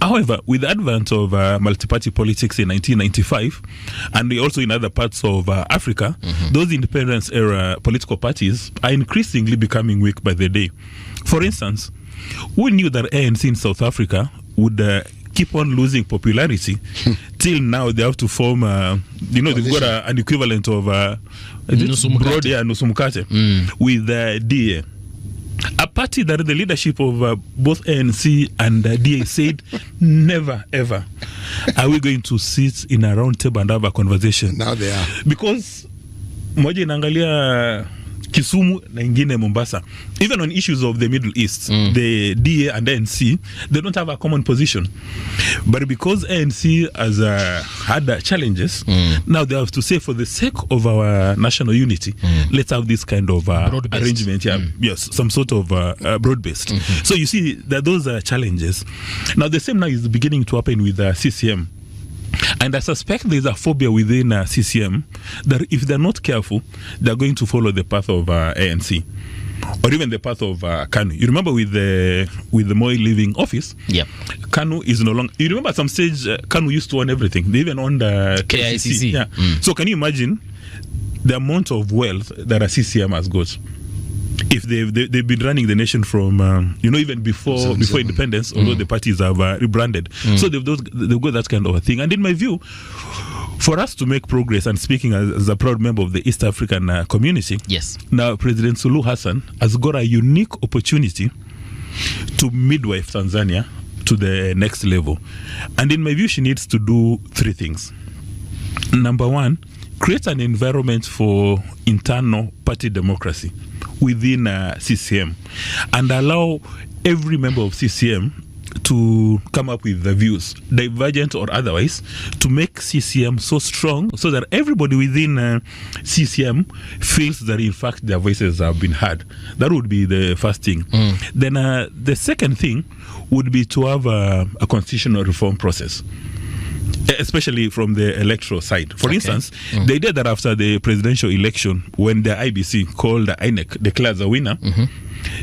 However, with the advent of multi-party politics in 1995, and also in other parts of Africa, those independence-era political parties are increasingly becoming weak by the day. For instance, we knew that ANC in South Africa would keep on losing popularity till now they have to form, they've got an equivalent of Nusumukate with DA. A party that the leadership of both ANC and DA said, never ever are we going to sit in a round table and have a conversation. Now they are. Because moja inaangalia Kisumu na ingine Mombasa. Even on issues of the Middle East, the DA and ANC, they don't have a common position. But because ANC has had challenges, now they have to say, for the sake of our national unity, let's have this kind of arrangement. Yes, some sort of broad-based. So you see that those are challenges. Now the same now is beginning to happen with CCM. And I suspect there's a phobia within CCM that if they're not careful, they're going to follow the path of ANC or even the path of KANU. You remember with the Moi leaving office, KANU is no longer. You remember at some stage KANU used to own everything. They even owned KICC. Yeah. So can you imagine the amount of wealth that a CCM has got? If they've been running the nation from even before independence, although the parties have rebranded, so they've got that kind of a thing. And in my view, for us to make progress, and speaking as a proud member of the East African community, now President Suluhu Hassan has got a unique opportunity to midwife Tanzania to the next level. And in my view, she needs to do three things. Number one, create an environment for internal party democracy within CCM and allow every member of CCM to come up with the views, divergent or otherwise, to make CCM so strong so that everybody within CCM feels that in fact their voices have been heard. That would be the first thing. Then the second thing would be to have a constitutional reform process, especially from the electoral side. For instance, the idea that after the presidential election, when the IBC called the INEC declares a winner,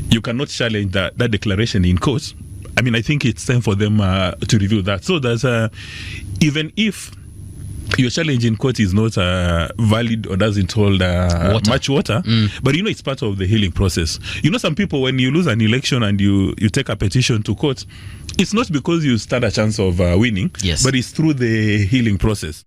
you cannot challenge that declaration in court. I mean, I think it's time for them to review that. So that even if your challenge in court is not valid or doesn't hold much water, but it's part of the healing process. Some people, when you lose an election and you take a petition to court, it's not because you stand a chance of winning, but it's through the healing process.